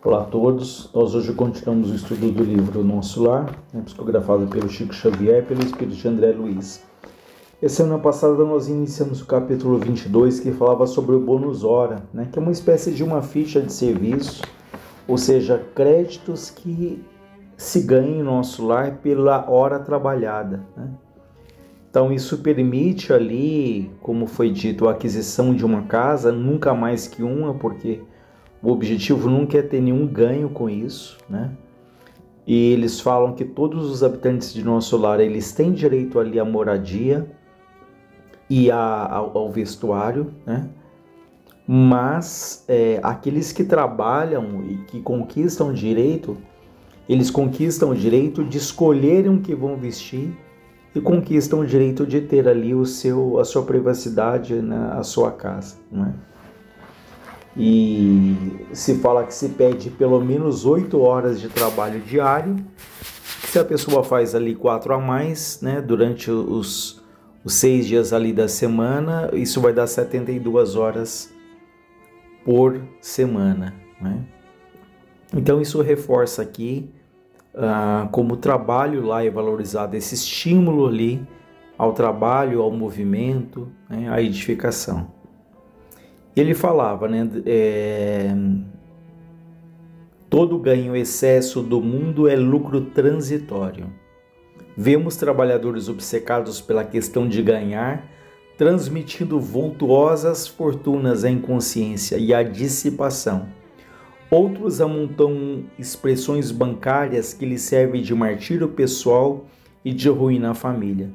Olá a todos, nós hoje continuamos o estudo do livro Nosso Lar, psicografado pelo Chico Xavier e pelo Espírito de André Luiz. Essa semana passada nós iniciamos o capítulo 22, que falava sobre o bônus hora, que é uma espécie de uma ficha de serviço, ou seja, créditos que se ganham em nosso lar pela hora trabalhada. Então isso permite ali, como foi dito, a aquisição de uma casa, nunca mais que uma, porque o objetivo nunca é ter nenhum ganho com isso, E eles falam que todos os habitantes de nosso lar, eles têm direito ali à moradia e ao vestuário, Mas aqueles que trabalham e que conquistam o direito, eles conquistam o direito de escolherem o que vão vestir e conquistam o direito de ter ali a sua privacidade, a sua casa, E se fala que se pede pelo menos 8 horas de trabalho diário. Se a pessoa faz ali 4 a mais, durante os 6 dias ali da semana, isso vai dar 72 horas por semana, Então isso reforça aqui como o trabalho lá é valorizado, esse estímulo ali ao trabalho, ao movimento, à edificação. Ele falava, todo ganho excesso do mundo é lucro transitório. Vemos trabalhadores obcecados pela questão de ganhar, transmitindo vultuosas fortunas à inconsciência e à dissipação. Outros amontoam expressões bancárias que lhes servem de martírio pessoal e de ruína à família.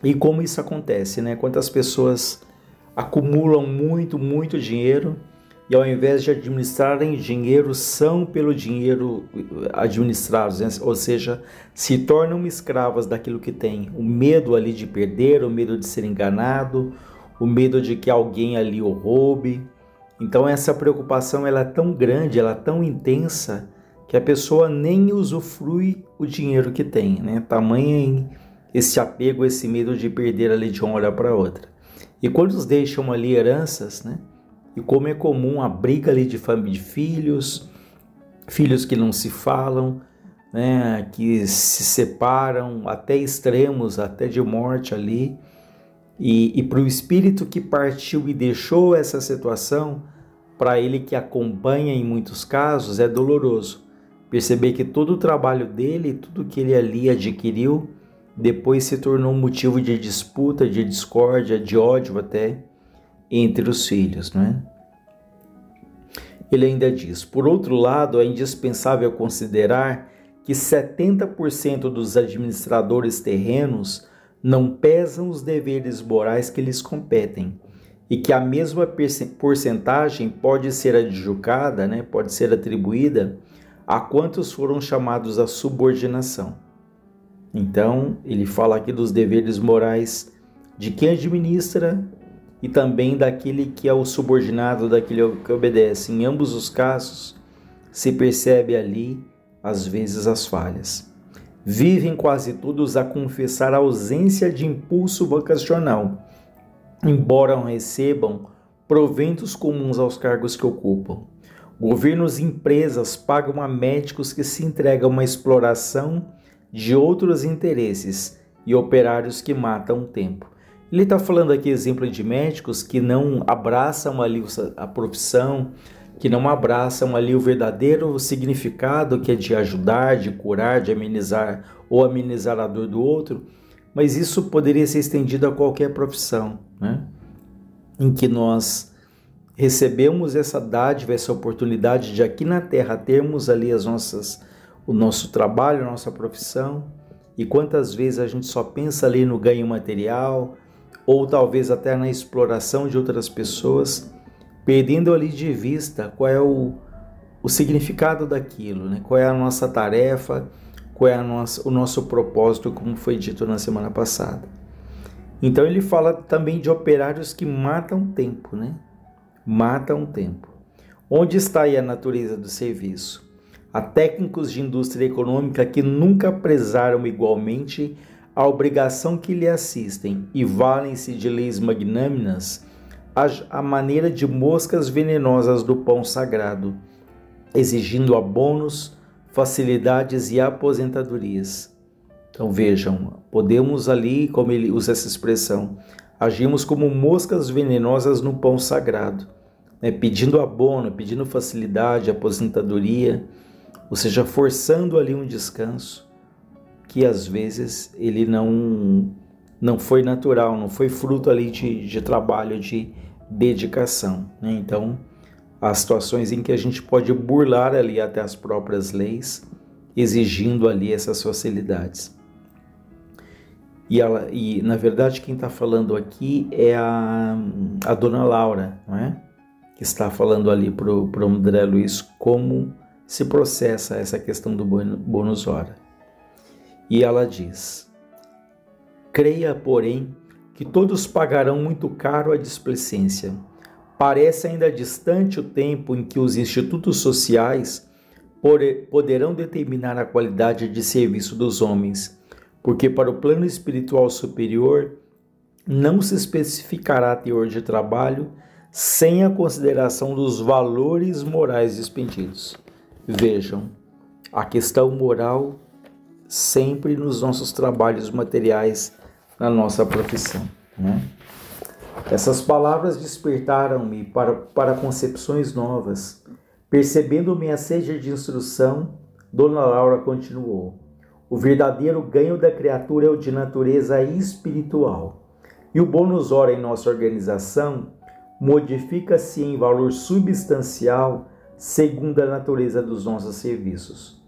E como isso acontece, Quantas pessoas acumulam muito dinheiro e ao invés de administrarem dinheiro, são pelo dinheiro administrados, ou seja, se tornam escravas daquilo que têm. O medo ali de perder, o medo de ser enganado, o medo de que alguém ali o roube. Então essa preocupação ela é tão grande, ela é tão intensa, que a pessoa nem usufrui o dinheiro que tem, Tamanho esse apego, esse medo de perder ali de uma hora para outra. E quando deixam ali heranças, E como é comum a briga ali de família, de filhos que não se falam, Que se separam até extremos, até de morte ali. E para o espírito que partiu e deixou essa situação, para ele que acompanha em muitos casos, é doloroso. Perceber que todo o trabalho dele, tudo que ele ali adquiriu, depois se tornou motivo de disputa, de discórdia, de ódio até entre os filhos, Ele ainda diz, por outro lado, é indispensável considerar que 70% dos administradores terrenos não pesam os deveres morais que lhes competem e que a mesma porcentagem pode ser adjudicada, pode ser atribuída a quantos foram chamados à subordinação. Então, ele fala aqui dos deveres morais de quem administra e também daquele que é o subordinado, daquele que obedece. Em ambos os casos, se percebe ali, às vezes, as falhas. Vivem quase todos a confessar a ausência de impulso vocacional, embora não recebam proventos comuns aos cargos que ocupam. Governos e empresas pagam a médicos que se entregam a uma exploração de outros interesses e operários que matam o tempo. Ele está falando aqui exemplo de médicos que não abraçam ali a profissão, que não abraçam ali o verdadeiro significado que é de ajudar, de curar, de amenizar ou amenizar a dor do outro, mas isso poderia ser estendido a qualquer profissão, em que nós recebemos essa dádiva, essa oportunidade de aqui na Terra termos ali o nosso trabalho, a nossa profissão, e quantas vezes a gente só pensa ali no ganho material, ou talvez até na exploração de outras pessoas, perdendo ali de vista qual é o significado daquilo, qual é a nossa tarefa, qual é o nosso propósito, como foi dito na semana passada. Então ele fala também de operários que matam tempo, Matam tempo. Onde está aí a natureza do serviço? Há técnicos de indústria econômica que nunca prezaram igualmente a obrigação que lhe assistem e valem-se de leis magnânimas à maneira de moscas venenosas do pão sagrado, exigindo abonos, facilidades e aposentadorias. Então vejam, podemos ali, como ele usa essa expressão, agimos como moscas venenosas no pão sagrado, né? Pedindo abono, pedindo facilidade, aposentadoria, ou seja, forçando ali um descanso que às vezes ele não foi natural, não foi fruto ali de trabalho, de dedicação, né? Então, há situações em que a gente pode burlar ali até as próprias leis, exigindo ali essas facilidades. E na verdade, quem está falando aqui é a dona Laura, não é? Que está falando ali para o André Luiz como se processa essa questão do bônus hora. E ela diz: creia, porém, que todos pagarão muito caro a displicência. Parece ainda distante o tempo em que os institutos sociais poderão determinar a qualidade de serviço dos homens, porque para o plano espiritual superior não se especificará teor de trabalho sem a consideração dos valores morais despendidos. Vejam, a questão moral sempre nos nossos trabalhos materiais, na nossa profissão, né? Essas palavras despertaram-me para concepções novas. Percebendo minha sede de instrução, Dona Laura continuou: o verdadeiro ganho da criatura é o de natureza espiritual. E o bônus hora em nossa organização modifica-se em valor substancial segundo a natureza dos nossos serviços.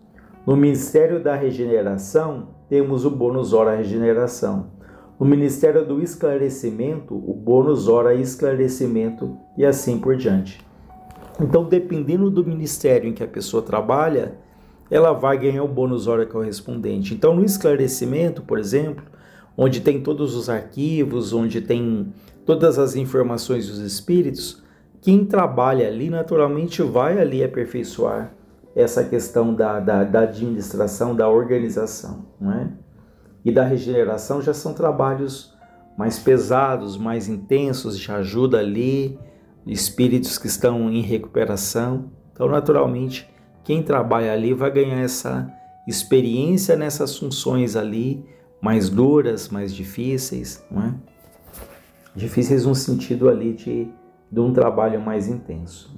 No Ministério da Regeneração, temos o bônus hora regeneração. No Ministério do Esclarecimento, o bônus hora esclarecimento e assim por diante. Então, dependendo do ministério em que a pessoa trabalha, ela vai ganhar o bônus hora correspondente. Então, no esclarecimento, por exemplo, onde tem todos os arquivos, onde tem todas as informações dos espíritos, quem trabalha ali naturalmente vai ali aperfeiçoar essa questão da administração, da organização, não é? E da regeneração já são trabalhos mais pesados, mais intensos, de ajuda ali, espíritos que estão em recuperação. Então, naturalmente, quem trabalha ali vai ganhar essa experiência nessas funções ali, mais duras, mais difíceis, não é? Difíceis no sentido ali de um trabalho mais intenso.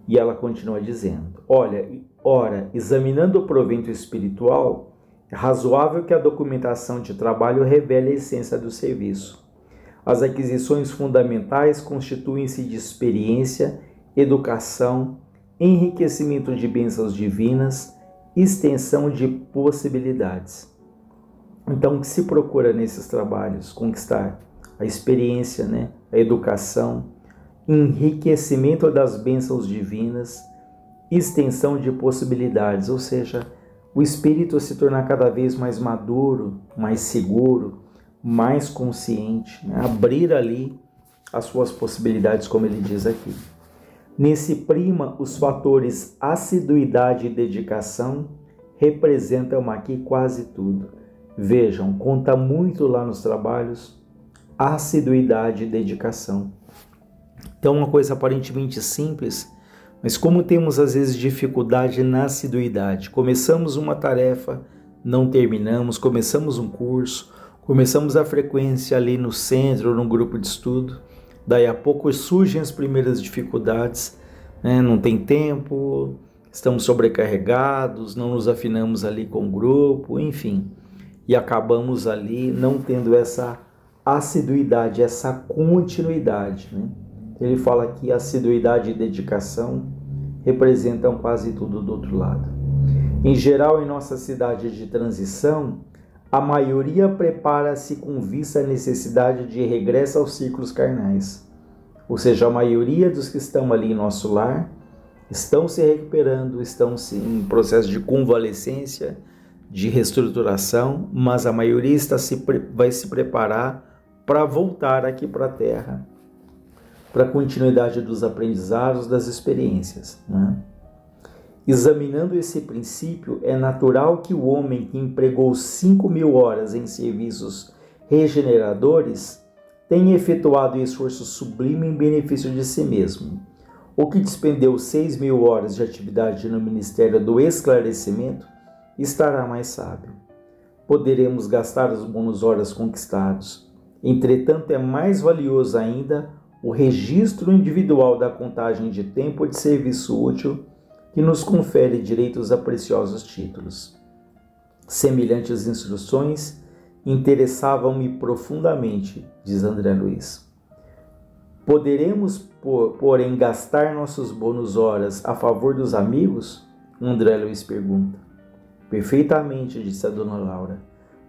E ela continua dizendo: ora, examinando o provento espiritual, é razoável que a documentação de trabalho revele a essência do serviço. As aquisições fundamentais constituem-se de experiência, educação, enriquecimento de bênçãos divinas, extensão de possibilidades. Então, o que se procura nesses trabalhos? Conquistar a experiência, né? A educação, enriquecimento das bênçãos divinas, extensão de possibilidades, ou seja, o espírito se tornar cada vez mais maduro, mais seguro, mais consciente, né? Abrir ali as suas possibilidades, como ele diz aqui. Nesse prima, os fatores assiduidade e dedicação representam aqui quase tudo. Vejam, conta muito lá nos trabalhos assiduidade e dedicação. Então, uma coisa aparentemente simples, mas como temos às vezes dificuldade na assiduidade. Começamos uma tarefa, não terminamos, começamos um curso, começamos a frequência ali no centro, no grupo de estudo, daí a pouco surgem as primeiras dificuldades, né? Não tem tempo, estamos sobrecarregados, não nos afinamos ali com o grupo, enfim, e acabamos ali não tendo essa assiduidade, essa continuidade, né? Ele fala que assiduidade e dedicação representam quase tudo do outro lado. Em geral, em nossa cidade de transição, a maioria prepara-se com vista à necessidade de regresso aos círculos carnais. Ou seja, a maioria dos que estão ali em nosso lar estão se recuperando, estão em processo de convalescência, de reestruturação, mas a maioria vai se preparar para voltar aqui para a Terra, para a continuidade dos aprendizados, das experiências, né? Examinando esse princípio, é natural que o homem que empregou 5.000 horas em serviços regeneradores tenha efetuado um esforço sublime em benefício de si mesmo. ou que despendeu 6.000 horas de atividade no Ministério do Esclarecimento, estará mais sábio. Poderemos gastar os bônus horas conquistados. Entretanto, é mais valioso ainda o registro individual da contagem de tempo de serviço útil que nos confere direitos a preciosos títulos. Semelhantes instruções interessavam-me profundamente, diz André Luiz. Poderemos, porém, gastar nossos bônus horas a favor dos amigos? André Luiz pergunta. Perfeitamente, disse a dona Laura.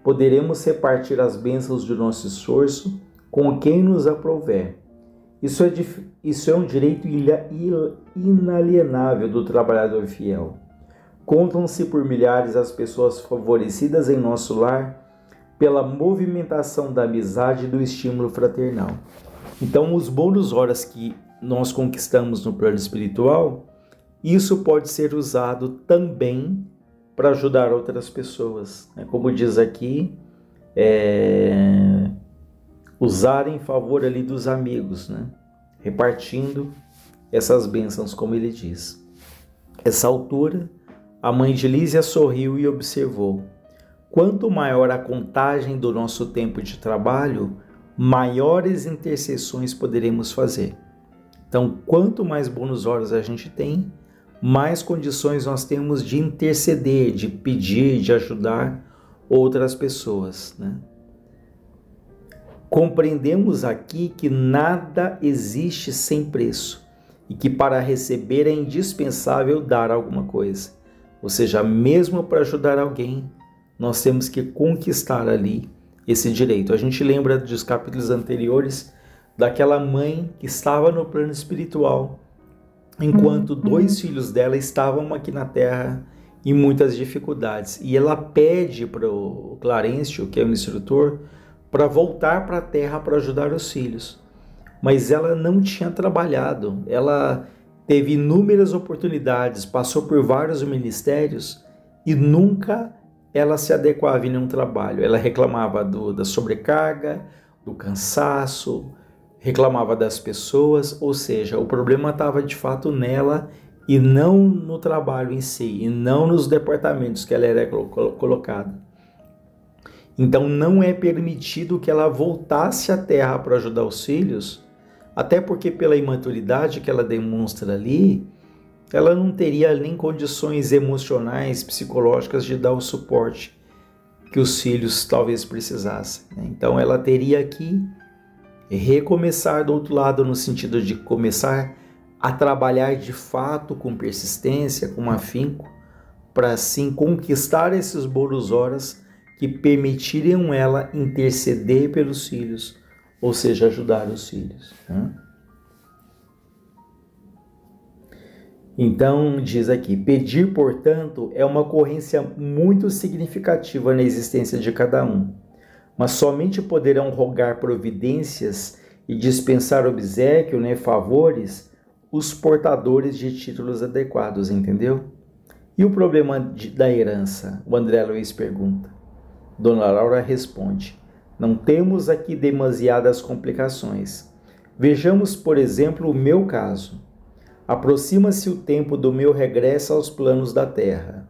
Poderemos repartir as bênçãos de nosso esforço com quem nos aprouver. Isso é um direito inalienável do trabalhador fiel. Contam-se por milhares as pessoas favorecidas em nosso lar pela movimentação da amizade e do estímulo fraternal. Então, os bônus horas que nós conquistamos no plano espiritual, isso pode ser usado também para ajudar outras pessoas. Como diz aqui, usar em favor ali dos amigos, repartindo essas bênçãos, como ele diz. Essa altura, a mãe de Lísia sorriu e observou: quanto maior a contagem do nosso tempo de trabalho, maiores intercessões poderemos fazer. Então, quanto mais bônus horas a gente tem, mais condições nós temos de interceder, de pedir, de ajudar outras pessoas. Compreendemos aqui que nada existe sem preço e que para receber é indispensável dar alguma coisa. Ou seja, mesmo para ajudar alguém, nós temos que conquistar ali esse direito. A gente lembra dos capítulos anteriores daquela mãe que estava no plano espiritual, enquanto 2 filhos dela estavam aqui na terra em muitas dificuldades. E ela pede para o Clarencio, que é o instrutor, para voltar para a terra para ajudar os filhos. Mas ela não tinha trabalhado, ela teve inúmeras oportunidades, passou por vários ministérios e nunca ela se adequava em nenhum trabalho. Ela reclamava da sobrecarga, do cansaço, reclamava das pessoas, ou seja, o problema estava de fato nela e não no trabalho em si, e não nos departamentos que ela era colocada. Então não é permitido que ela voltasse à terra para ajudar os filhos, até porque pela imaturidade que ela demonstra ali, ela não teria nem condições emocionais, psicológicas de dar o suporte que os filhos talvez precisassem. Então ela teria que recomeçar do outro lado, no sentido de começar a trabalhar de fato com persistência, com afinco, para assim conquistar esses bônus horas que permitiriam ela interceder pelos filhos, ou seja, ajudar os filhos. Então, diz aqui, pedir, portanto, é uma ocorrência muito significativa na existência de cada um, mas somente poderão rogar providências e dispensar obséquio, favores, os portadores de títulos adequados, entendeu? E o problema da herança? O André Luiz pergunta. Dona Laura responde: não temos aqui demasiadas complicações. Vejamos, por exemplo, o meu caso. Aproxima-se o tempo do meu regresso aos planos da terra.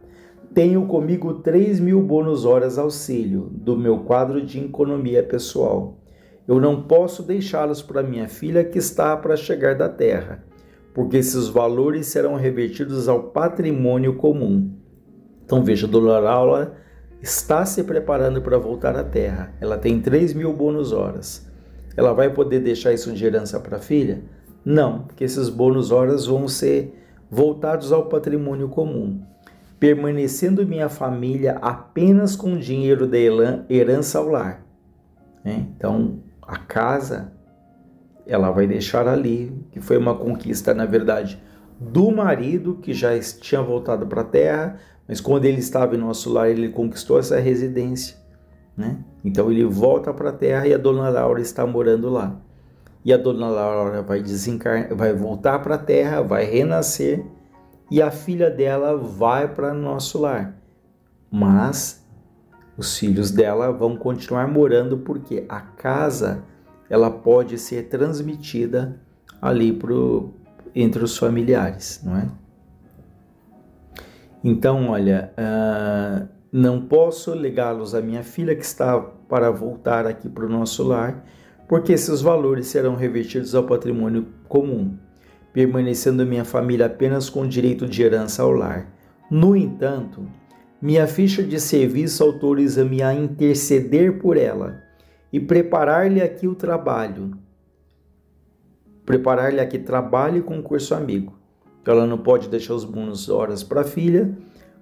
Tenho comigo 3.000 bônus horas auxílio do meu quadro de economia pessoal. Eu não posso deixá-los para minha filha que está para chegar da terra, porque esses valores serão revertidos ao patrimônio comum. Então veja, Dona Laura está se preparando para voltar à terra. Ela tem 3.000 bônus horas. Ela vai poder deixar isso de herança para a filha? Não, porque esses bônus horas vão ser voltados ao patrimônio comum, permanecendo minha família apenas com dinheiro da herança ao lar. Então, a casa, ela vai deixar ali, que foi uma conquista, na verdade, do marido, que já tinha voltado para a terra, mas quando ele estava em nosso lar, ele conquistou essa residência. Então, ele volta para a terra e a Dona Laura está morando lá. E a Dona Laura vai voltar para a terra, vai renascer, e a filha dela vai para nosso lar. Mas os filhos dela vão continuar morando, porque a casa ela pode ser transmitida ali entre os familiares, não é? Então, olha, não posso legá-los à minha filha que está para voltar aqui para o nosso lar, porque esses valores serão revertidos ao patrimônio comum, permanecendo minha família apenas com direito de herança ao lar. No entanto, minha ficha de serviço autoriza-me a interceder por ela e preparar-lhe aqui o trabalho. Preparar-lhe aqui trabalho e concurso amigo. Ela não pode deixar os bônus horas para a filha,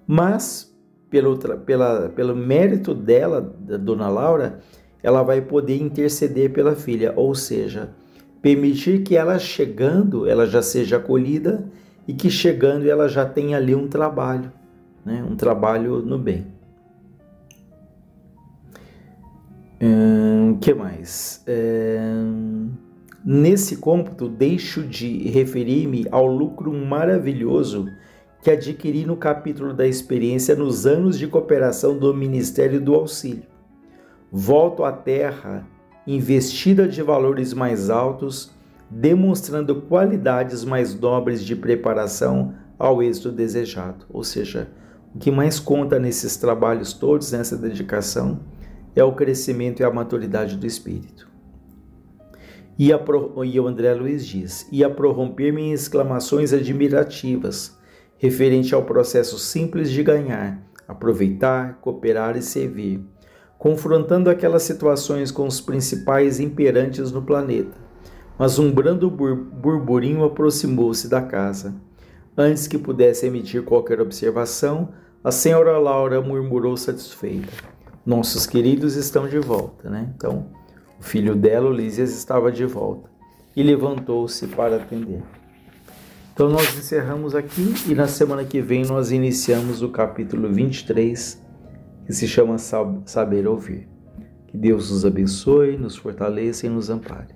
mas pelo mérito dela, da dona Laura, ela vai poder interceder pela filha, ou seja, permitir que ela chegando, ela já seja acolhida e que chegando ela já tenha ali um trabalho, né? Um trabalho no bem. Que mais? Nesse cômputo, deixo de referir-me ao lucro maravilhoso que adquiri no capítulo da experiência nos anos de cooperação do Ministério do Auxílio. Volto à terra investida de valores mais altos, demonstrando qualidades mais nobres de preparação ao êxito desejado. Ou seja, o que mais conta nesses trabalhos todos, nessa dedicação, é o crescimento e a maturidade do espírito. E o André Luiz diz, e a prorromper-me em exclamações admirativas, referente ao processo simples de ganhar, aproveitar, cooperar e servir, confrontando aquelas situações com os principais imperantes no planeta. Mas um brando burburinho aproximou-se da casa. Antes que pudesse emitir qualquer observação, a senhora Laura murmurou satisfeita. Nossos queridos estão de volta, né? Então, o filho dela, Lísias, estava de volta e levantou-se para atender. Então nós encerramos aqui e na semana que vem nós iniciamos o capítulo 23, que se chama Saber Ouvir. Que Deus nos abençoe, nos fortaleça e nos ampare.